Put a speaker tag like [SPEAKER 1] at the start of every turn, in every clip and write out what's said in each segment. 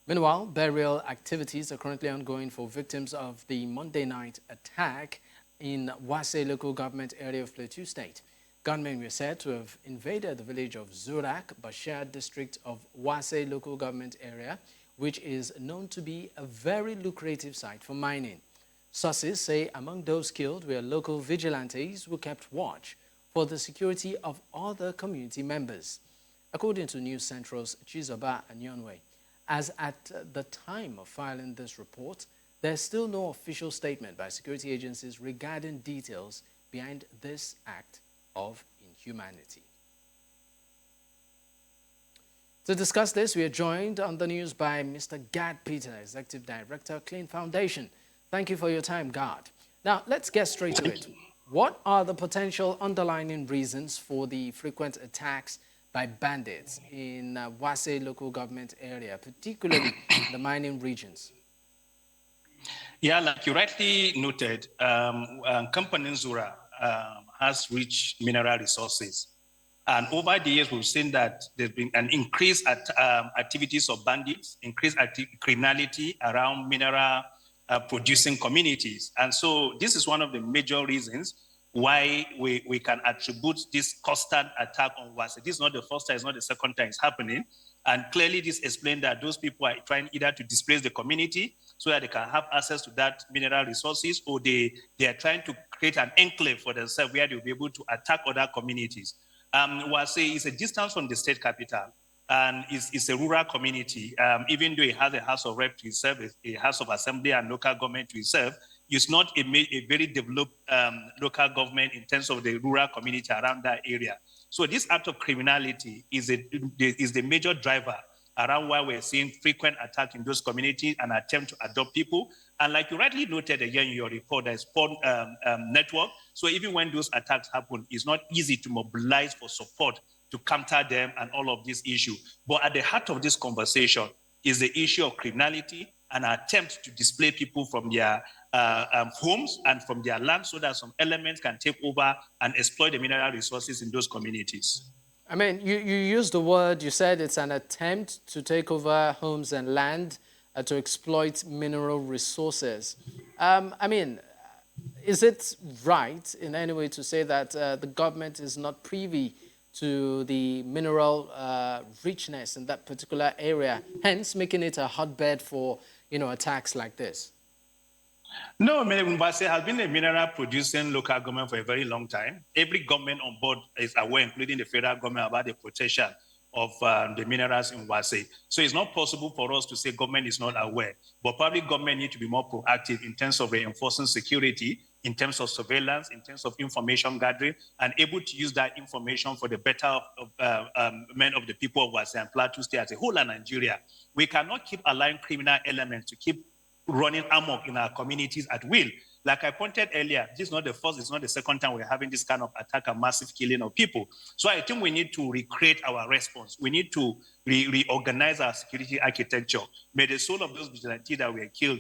[SPEAKER 1] Meanwhile, burial activities are currently ongoing for victims of the Monday night attack in Wase local government area of Plateau State. Gunmen were said to have invaded the village of Zurak, Bashir district of Wase local government area, which is known to be a very lucrative site for mining. Sources say among those killed were local vigilantes who kept watch for the security of other community members. According to News Central's Chizoba Anyonwe, as at the time of filing this report, there's still no official statement by security agencies regarding details behind this act of inhumanity. To discuss this, we are joined on the news by Mr. Gad Peter, Executive Director, Clean Foundation. Thank you for your time, Gad. Now, let's get straight to it. What are the potential underlying reasons for the frequent attacks by bandits in Wase local government area, particularly the mining regions?
[SPEAKER 2] Yeah, like you rightly noted, company Zura has rich mineral resources. And over the years, we've seen that there's been an increase at activities of bandits, increased criminality around mineral producing communities. And so this is one of the major reasons why we can attribute this constant attack on Wase. This is not the first time, it's not the second time it's happening. And clearly this explains that those people are trying either to displace the community so that they can have access to that mineral resources, or they are trying to create an enclave for themselves where they'll be able to attack other communities. Wase is a distance from the state capital, and it's a rural community. Even though it has a House of Rep to itself, a House of Assembly and local government to itself, it's not a very developed local government in terms of the rural community around that area. So this act of criminality is the major driver around why we're seeing frequent attacks in those communities and attempt to adopt people. And like you rightly noted again in your report, there's poor network. So even when those attacks happen, it's not easy to mobilize for support to counter them and all of this issue. But at the heart of this conversation is the issue of criminality and attempt to displace people from their homes and from their land so that some elements can take over and exploit the mineral resources in those communities.
[SPEAKER 1] I mean, you used the word, you said it's an attempt to take over homes and land to exploit mineral resources. I mean, is it right in any way to say that the government is not privy to the mineral richness in that particular area, hence making it a hotbed for, attacks like this?
[SPEAKER 2] No, Wase has been a mineral producing local government for a very long time. Every government on board is aware, including the federal government, about the protection of the minerals in Wase. So it's not possible for us to say government is not aware, but probably government need to be more proactive in terms of reinforcing security, in terms of surveillance, in terms of information gathering, and able to use that information for the better men of the people of Wase and Plateau State as a whole and Nigeria. We cannot keep allowing criminal elements to keep running amok in our communities at will. Like I pointed earlier, this is not the first, it's not the second time we're having this kind of attack and massive killing of people. So I think we need to recreate our response. We need to reorganize our security architecture. May the soul of those vigilantes that were killed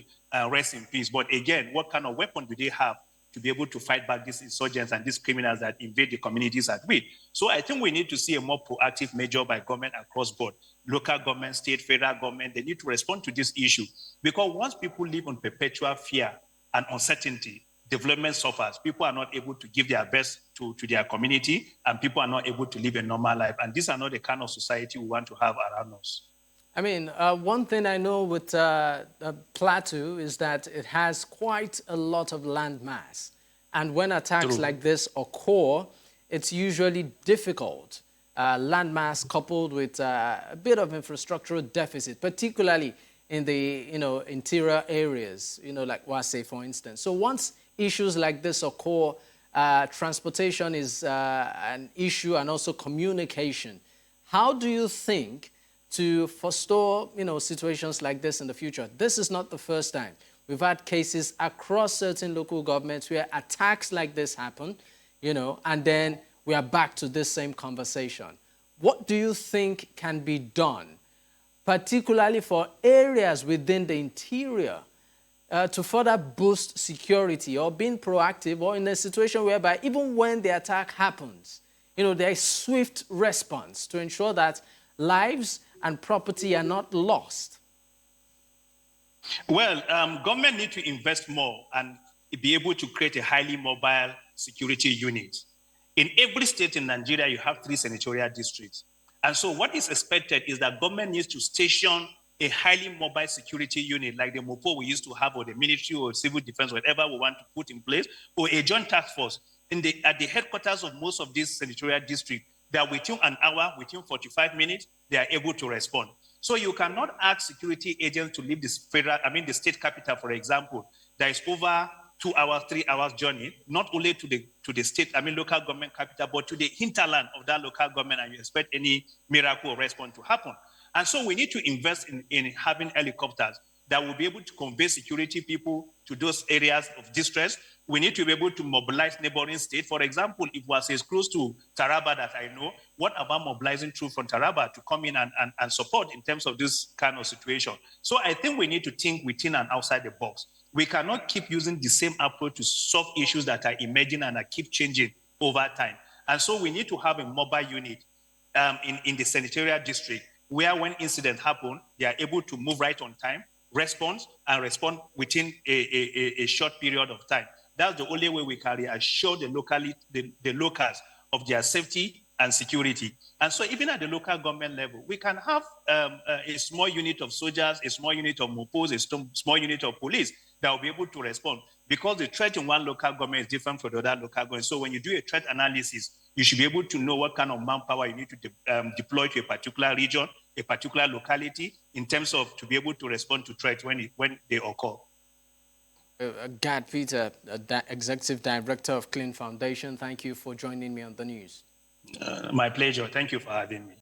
[SPEAKER 2] rest in peace. But again, what kind of weapon do they have to be able to fight back these insurgents and these criminals that invade the communities at will? So I think we need to see a more proactive measure by government across board. Local government, state, federal government, they need to respond to this issue. Because once people live on perpetual fear and uncertainty, development suffers. People are not able to give their best to their community, and people are not able to live a normal life. And these are not the kind of society we want to have around us.
[SPEAKER 1] I mean, one thing I know with Plateau is that it has quite a lot of land mass. And when attacks like this occur, it's usually difficult. Land mass coupled with a bit of infrastructural deficit, particularly in the interior areas, like Wase, for instance. So once issues like this occur, transportation is an issue, and also communication. How do you think to forestall, situations like this in the future? This is not the first time. We've had cases across certain local governments where attacks like this happen, and then we are back to this same conversation. What do you think can be done, particularly for areas within the interior, to further boost security, or being proactive, or in a situation whereby even when the attack happens, there is swift response to ensure that lives and property are not lost?
[SPEAKER 2] Well, government need to invest more and be able to create a highly mobile security unit. In every state in Nigeria, you have 3 senatorial districts. And so what is expected is that government needs to station a highly mobile security unit like the MOPO we used to have, or the military or civil defense, whatever we want to put in place, or a joint task force at the headquarters of most of these senatorial districts. That within an hour, within 45 minutes, they are able to respond. So you cannot ask security agents to leave the state capital, for example. There is over 2 hours, 3 hours journey, not only to the state, local government capital, but to the hinterland of that local government, and you expect any miracle or response to happen. And so we need to invest in having helicopters that will be able to convey security people to those areas of distress. We need to be able to mobilize neighboring states. For example, if Wase is close to Taraba that I know, what about mobilizing troops from Taraba to come in and support in terms of this kind of situation? So I think we need to think within and outside the box. We cannot keep using the same approach to solve issues that are emerging and that keep changing over time. And so we need to have a mobile unit in the senatorial district where when incidents happen, they are able to move right on time, respond within a short period of time. That's the only way we can reassure the locals of their safety and security. And so even at the local government level, we can have a small unit of soldiers, a small unit of MOPOs, a small unit of police that will be able to respond, because the threat in one local government is different from the other local government. So when you do a threat analysis, you should be able to know what kind of manpower you need to deploy to a particular region, a particular locality, in terms of to be able to respond to threats when they occur.
[SPEAKER 1] Gad Peter, Executive Director of Clean Foundation, thank you for joining me on the news.
[SPEAKER 2] My pleasure. Thank you for having me.